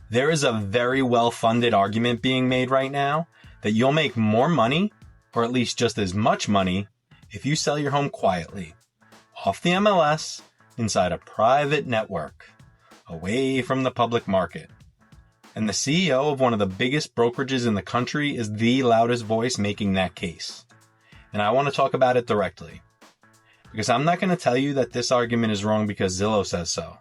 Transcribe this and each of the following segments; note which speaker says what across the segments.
Speaker 1: There is a very well-funded argument being made right now that you'll make more money, or at least just as much money, if you sell your home quietly, off the MLS, inside a private network, away from the public market. And the CEO of one of the biggest brokerages in the country is the loudest voice making that case. And I want to talk about it directly. Because I'm not going to tell you that this argument is wrong because Zillow says so.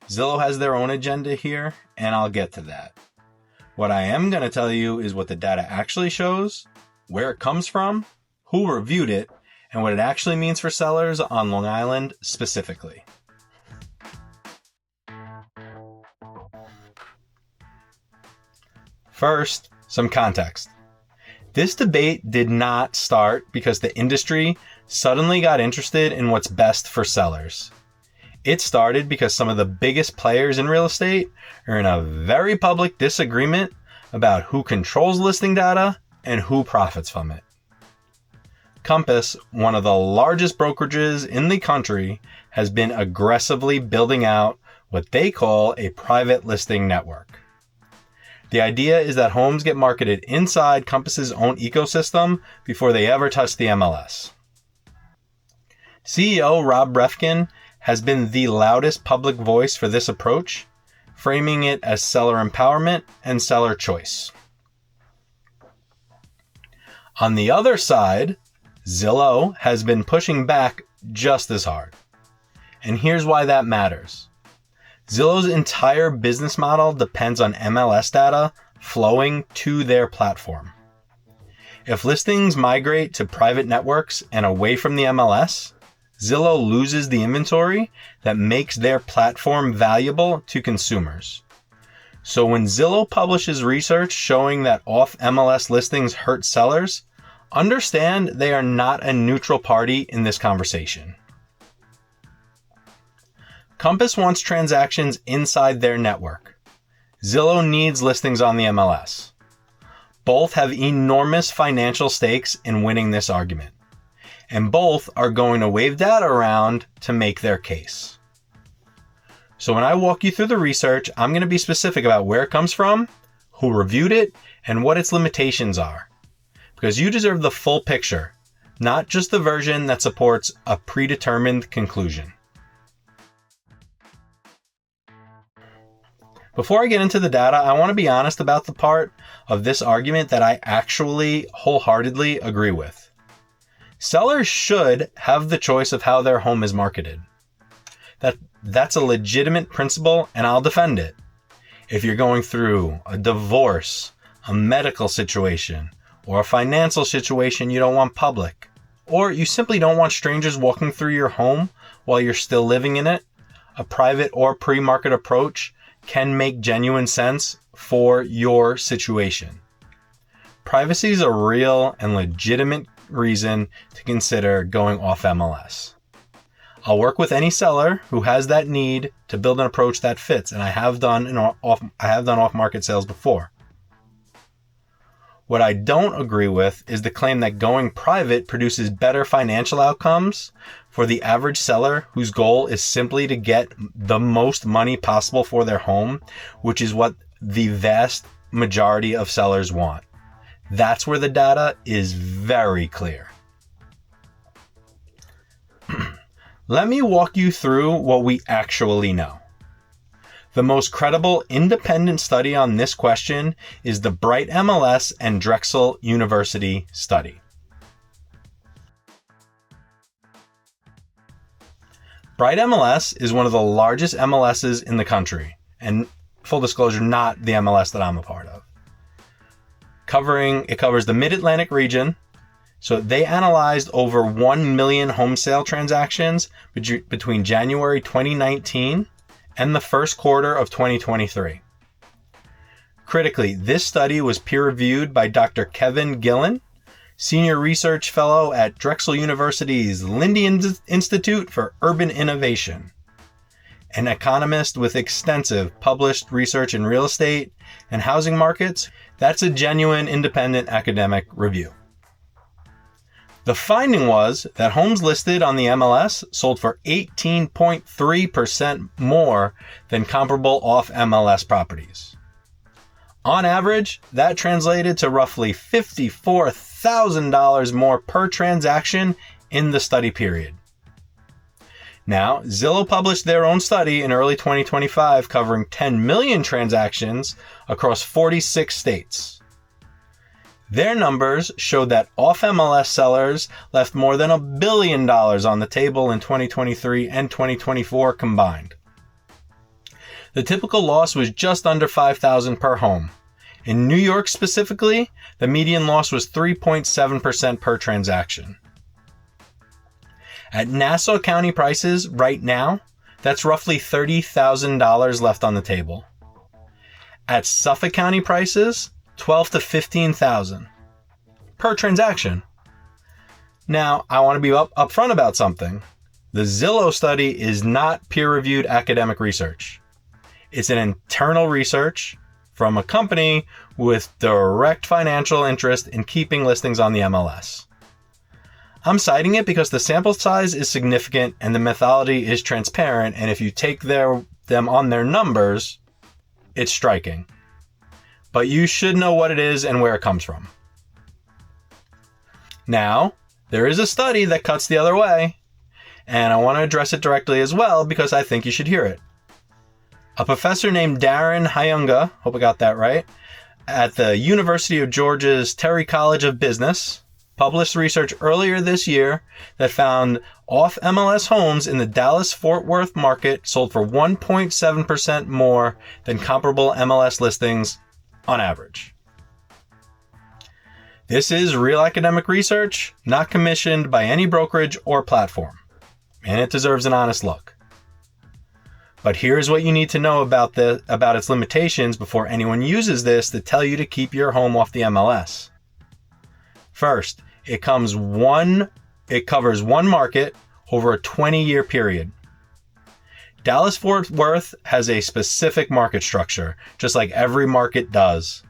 Speaker 1: Zillow has their own agenda here, and I'll get to that. What I am going to tell you is what the data actually shows, where it comes from, who reviewed it, and what it actually means for sellers on Long Island specifically. First, some context. This debate did not start because the industry suddenly got interested in what's best for sellers. It started because some of the biggest players in real estate are in a very public disagreement about who controls listing data and who profits from it. Compass, one of the largest brokerages in the country, has been aggressively building out what they call a private listing network. The idea is that homes get marketed inside Compass's own ecosystem before they ever touch the MLS. CEO Rob Refkin has been the loudest public voice for this approach, framing it as seller empowerment and seller choice. On the other side, Zillow has been pushing back just as hard. And here's why that matters. Zillow's entire business model depends on MLS data flowing to their platform. If listings migrate to private networks and away from the MLS, Zillow loses the inventory that makes their platform valuable to consumers. So when Zillow publishes research showing that off-MLS listings hurt sellers, understand they are not a neutral party in this conversation. Compass wants transactions inside their network. Zillow needs listings on the MLS. Both have enormous financial stakes in winning this argument. And both are going to wave data around to make their case. So when I walk you through the research, I'm going to be specific about where it comes from, who reviewed it, and what its limitations are. Because you deserve the full picture, not just the version that supports a predetermined conclusion. Before I get into the data, I want to be honest about the part of this argument that I actually wholeheartedly agree with. Sellers should have the choice of how their home is marketed. That's a legitimate principle, and I'll defend it. If you're going through a divorce, a medical situation, or a financial situation you don't want public, or you simply don't want strangers walking through your home while you're still living in it, a private or pre-market approach can make genuine sense for your situation. Privacy is a real and legitimate reason to consider going off MLS. I'll work with any seller who has that need to build an approach that fits, and I have done off-market sales before. What I don't agree with is the claim that going private produces better financial outcomes for the average seller whose goal is simply to get the most money possible for their home, which is what the vast majority of sellers want. That's where the data is very clear. Let me walk you through what we actually know. The most credible independent study on this question is the Bright MLS and Drexel University study. Bright MLS is one of the largest MLSs in the country, and full disclosure, not the MLS that I'm a part of. It covers the Mid-Atlantic region. So they analyzed over 1 million home sale transactions between January 2019 and the first quarter of 2023. Critically, this study was peer-reviewed by Dr. Kevin Gillen, Senior Research Fellow at Drexel University's Lindy Institute for Urban Innovation, an economist with extensive published research in real estate and housing markets. That's a genuine independent academic review. The finding was that homes listed on the MLS sold for 18.3% more than comparable off-MLS properties. On average, that translated to roughly $54,000 more per transaction in the study period. Now, Zillow published their own study in early 2025 covering 10 million transactions across 46 states. Their numbers showed that off-MLS sellers left more than $1 billion on the table in 2023 and 2024 combined. The typical loss was just under $5,000 per home. In New York specifically, the median loss was 3.7% per transaction. At Nassau County prices right now, that's roughly $30,000 left on the table. At Suffolk County prices, $12,000 to $15,000 per transaction. Now, I want to be upfront about something. The Zillow study is not peer-reviewed academic research. It's an internal research from a company with direct financial interest in keeping listings on the MLS. I'm citing it because the sample size is significant and the methodology is transparent, and if you take them on their numbers, it's striking. But you should know what it is and where it comes from. Now, there is a study that cuts the other way, and I want to address it directly as well because I think you should hear it. A professor named Darren Hyunga, hope I got that right, at the University of Georgia's Terry College of Business, published research earlier this year that found off-MLS homes in the Dallas-Fort Worth market sold for 1.7% more than comparable MLS listings on average. This is real academic research, not commissioned by any brokerage or platform, and it deserves an honest look. But here's what you need to know about its limitations before anyone uses this to tell you to keep your home off the MLS. First, it covers one market over a 20-year period. Dallas-Fort Worth has a specific market structure, just like every market does.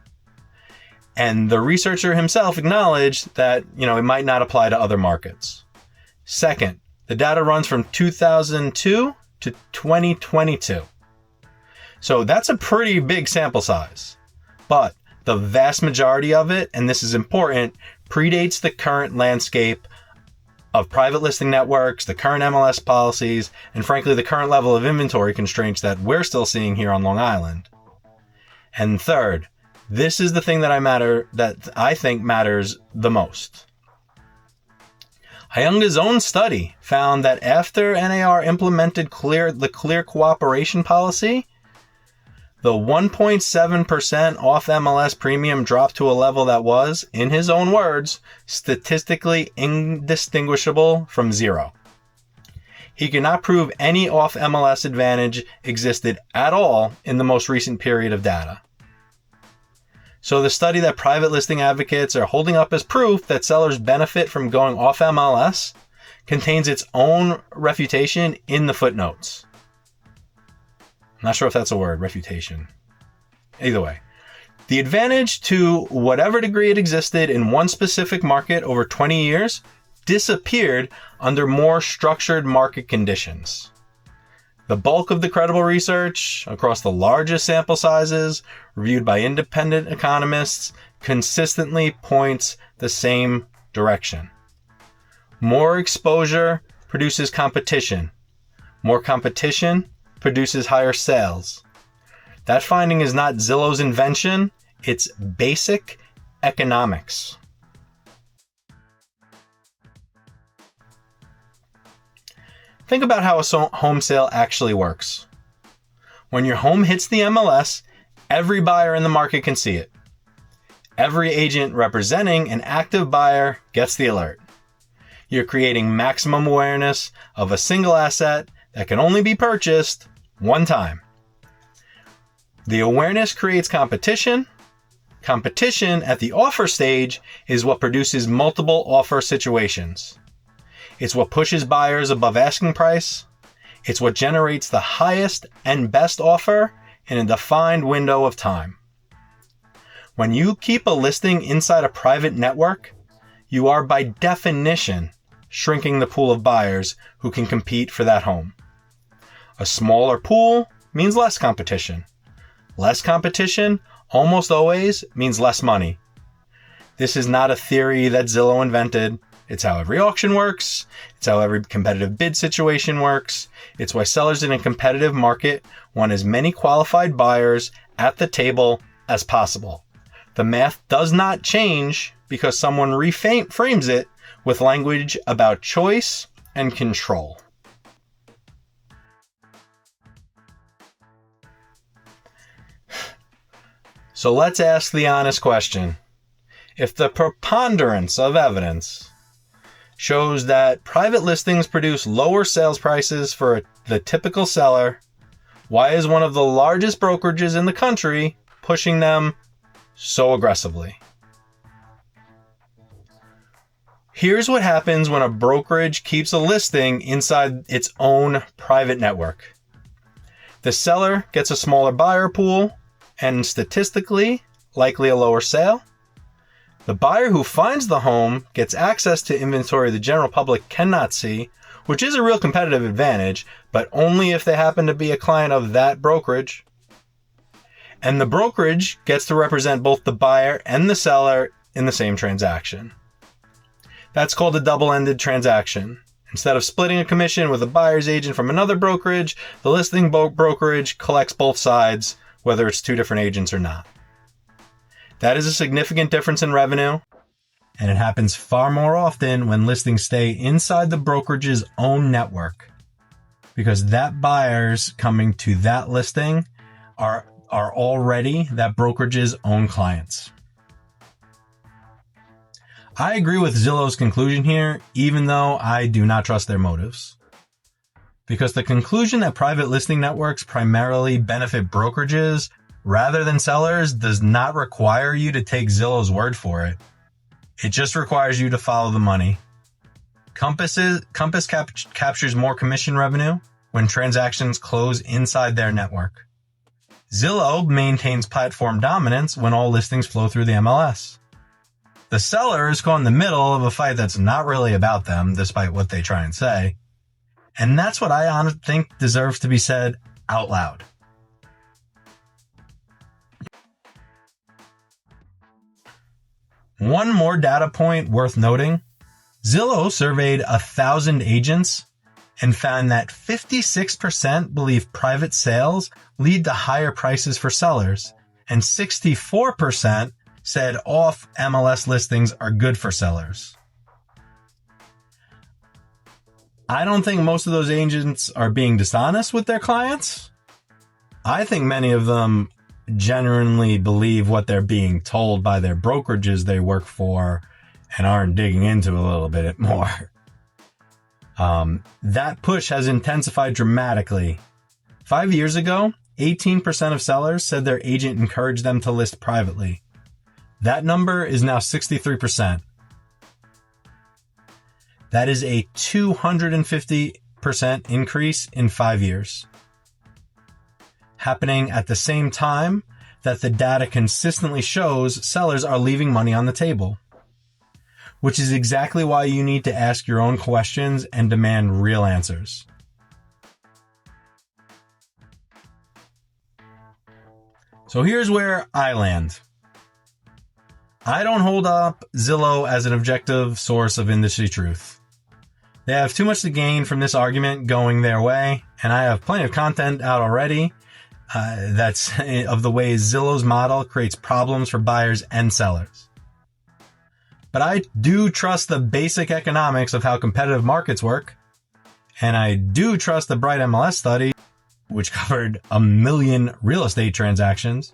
Speaker 1: And the researcher himself acknowledged that, it might not apply to other markets. Second, the data runs from 2002 to 2022. So that's a pretty big sample size. But the vast majority of it, and this is important, predates the current landscape of private listing networks, the current MLS policies, and frankly, the current level of inventory constraints that we're still seeing here on Long Island. And third, this is the thing that I think matters the most. Hyunga's own study found that after NAR implemented the clear cooperation policy, the 1.7% off MLS premium dropped to a level that was, in his own words, statistically indistinguishable from zero. He could not prove any off MLS advantage existed at all in the most recent period of data. So the study that private listing advocates are holding up as proof that sellers benefit from going off MLS contains its own refutation in the footnotes. I'm not sure if that's a word, refutation. Either way, the advantage, to whatever degree it existed in one specific market over 20 years, disappeared under more structured market conditions. The bulk of the credible research across the largest sample sizes, reviewed by independent economists, consistently points the same direction. More exposure produces competition. More competition produces higher sales. That finding is not Zillow's invention, it's basic economics. Think about how a home sale actually works. When your home hits the MLS, every buyer in the market can see it. Every agent representing an active buyer gets the alert. You're creating maximum awareness of a single asset that can only be purchased one time. The awareness creates competition. Competition at the offer stage is what produces multiple offer situations. It's what pushes buyers above asking price. It's what generates the highest and best offer in a defined window of time. When you keep a listing inside a private network, you are by definition shrinking the pool of buyers who can compete for that home. A smaller pool means less competition. Less competition almost always means less money. This is not a theory that Zillow invented. It's how every auction works. It's how every competitive bid situation works. It's why sellers in a competitive market want as many qualified buyers at the table as possible. The math does not change because someone reframes it with language about choice and control. So let's ask the honest question. If the preponderance of evidence shows that private listings produce lower sales prices for the typical seller, why is one of the largest brokerages in the country pushing them so aggressively? Here's what happens when a brokerage keeps a listing inside its own private network. The seller gets a smaller buyer pool and statistically, likely a lower sale. The buyer who finds the home gets access to inventory the general public cannot see, which is a real competitive advantage, but only if they happen to be a client of that brokerage. And the brokerage gets to represent both the buyer and the seller in the same transaction. That's called a double-ended transaction. Instead of splitting a commission with a buyer's agent from another brokerage, the listing brokerage collects both sides, whether it's two different agents or not. That is a significant difference in revenue, and it happens far more often when listings stay inside the brokerage's own network, because that buyers coming to that listing are already that brokerage's own clients. I agree with Zillow's conclusion here, even though I do not trust their motives. Because the conclusion that private listing networks primarily benefit brokerages rather than sellers does not require you to take Zillow's word for it. It just requires you to follow the money. Compass captures more commission revenue when transactions close inside their network. Zillow maintains platform dominance when all listings flow through the MLS. The seller is caught in the middle of a fight that's not really about them, despite what they try and say. And that's what I think deserves to be said out loud. One more data point worth noting. Zillow surveyed 1,000 agents and found that 56% believe private sales lead to higher prices for sellers, and 64% said off MLS listings are good for sellers. I don't think most of those agents are being dishonest with their clients. I think many of them genuinely believe what they're being told by their brokerages they work for and aren't digging into a little bit more. That push has intensified dramatically. 5 years ago, 18% of sellers said their agent encouraged them to list privately. That number is now 63%. That is a 250% increase in 5 years. Happening at the same time that the data consistently shows sellers are leaving money on the table. Which is exactly why you need to ask your own questions and demand real answers. So here's where I land. I don't hold up Zillow as an objective source of industry truth. They have too much to gain from this argument going their way, and I have plenty of content out already that's of the way Zillow's model creates problems for buyers and sellers. But I do trust the basic economics of how competitive markets work, and I do trust the Bright MLS study, which covered 1 million real estate transactions.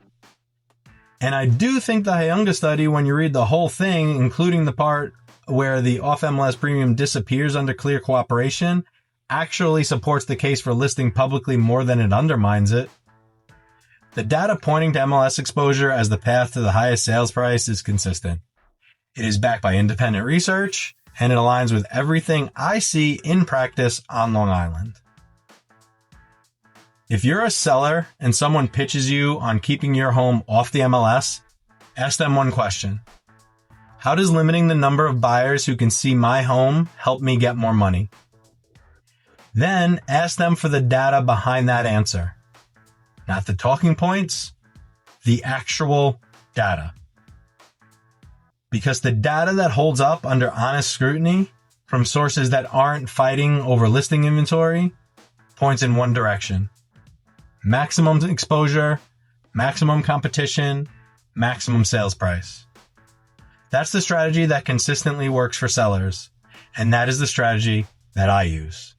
Speaker 1: And I do think the Hyunga study, when you read the whole thing, including the part where the off-MLS premium disappears under clear cooperation, actually supports the case for listing publicly more than it undermines it. The data pointing to MLS exposure as the path to the highest sales price is consistent. It is backed by independent research, and it aligns with everything I see in practice on Long Island. If you're a seller and someone pitches you on keeping your home off the MLS, ask them one question. How does limiting the number of buyers who can see my home help me get more money? Then ask them for the data behind that answer. Not the talking points, the actual data. Because the data that holds up under honest scrutiny from sources that aren't fighting over listing inventory points in one direction. Maximum exposure, maximum competition, maximum sales price. That's the strategy that consistently works for sellers, and that is the strategy that I use.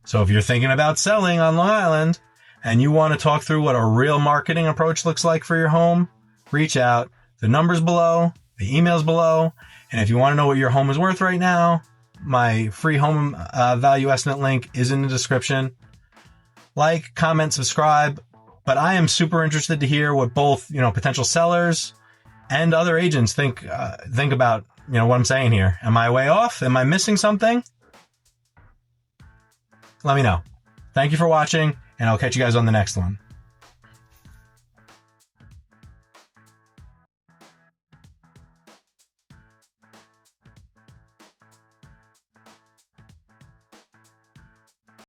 Speaker 1: So if you're thinking about selling on Long Island and you want to talk through what a real marketing approach looks like for your home, reach out. The number's below, the email's below, and if you want to know what your home is worth right now, my free home value estimate link is in the description. Like, comment, subscribe. But I am super interested to hear what both, potential sellers and other agents think about, what I'm saying here. Am I way off? Am I missing something? Let me know. Thank you for watching, and I'll catch you guys on the next one.